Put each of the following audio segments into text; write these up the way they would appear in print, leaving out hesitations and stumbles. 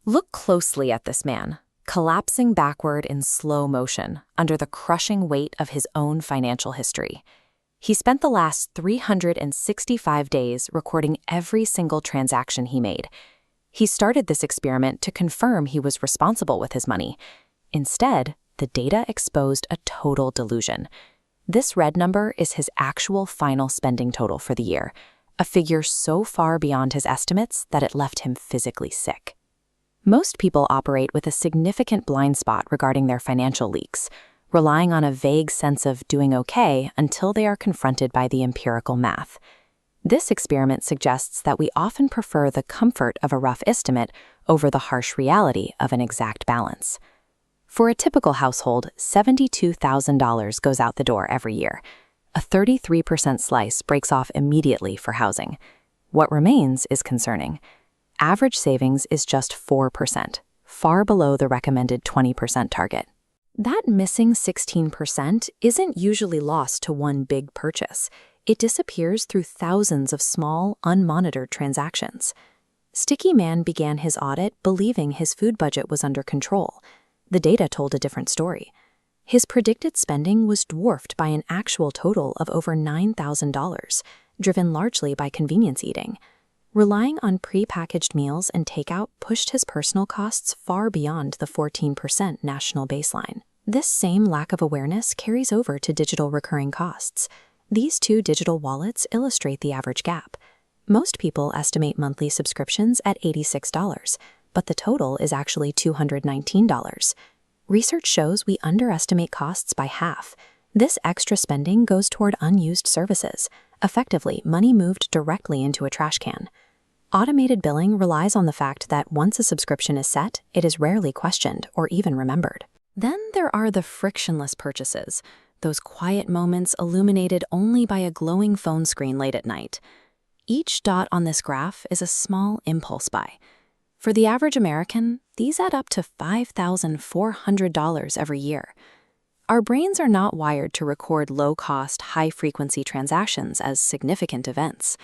Look closely at this man, collapsing backward in slow motion under the crushing weight of his own financial history. He spent the last 365 days recording every single transaction he made. He started this experiment to confirm he was responsible with his money. Instead, the data exposed a total delusion. This red number is his actual final spending total for the year, a figure so far beyond his estimates that it left him physically sick. Most people operate with a significant blind spot regarding their financial leaks, relying on a vague sense of doing okay until they are confronted by the empirical math. This experiment suggests that we often prefer the comfort of a rough estimate over the harsh reality of an exact balance. For a typical household, $72,000 goes out the door every year. A 33% slice breaks off immediately for housing. What remains is concerning. Average savings is just 4%, far below the recommended 20% target. That missing 16% isn't usually lost to one big purchase. It disappears through thousands of small, unmonitored transactions. Sticky Man began his audit believing his food budget was under control. The data told a different story. His predicted spending was dwarfed by an actual total of over $9,000, driven largely by convenience eating. Relying on pre-packaged meals and takeout pushed his personal costs far beyond the 14% national baseline. This same lack of awareness carries over to digital recurring costs. These two digital wallets illustrate the average gap. Most people estimate monthly subscriptions at $86, but the total is actually $219. Research shows we underestimate costs by half. This extra spending goes toward unused services. Effectively, money moved directly into a trash can. Automated billing relies on the fact that once a subscription is set, it is rarely questioned or even remembered. Then there are the frictionless purchases, those quiet moments illuminated only by a glowing phone screen late at night. Each dot on this graph is a small impulse buy. For the average American, these add up to $5,400 every year. Our brains are not wired to record low-cost, high-frequency transactions as significant events.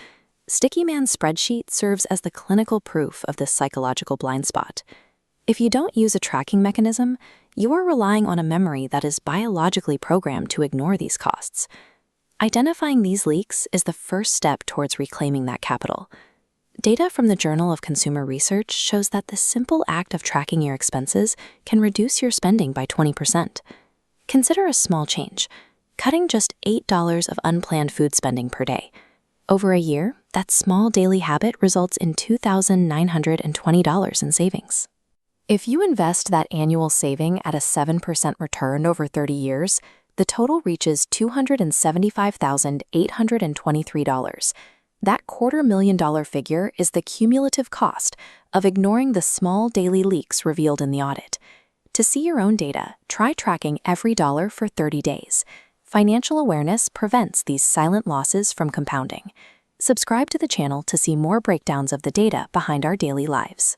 Sticky Man's spreadsheet serves as the clinical proof of this psychological blind spot. If you don't use a tracking mechanism, you are relying on a memory that is biologically programmed to ignore these costs. Identifying these leaks is the first step towards reclaiming that capital. Data from the Journal of Consumer Research shows that the simple act of tracking your expenses can reduce your spending by 20%. Consider a small change, cutting just $8 of unplanned food spending per day. Over a year, that small daily habit results in $2,920 in savings. If you invest that annual saving at a 7% return over 30 years, the total reaches $275,823. That $250,000 figure is the cumulative cost of ignoring the small daily leaks revealed in the audit. To see your own data, try tracking every dollar for 30 days. Financial awareness prevents these silent losses from compounding. Subscribe to the channel to see more breakdowns of the data behind our daily lives.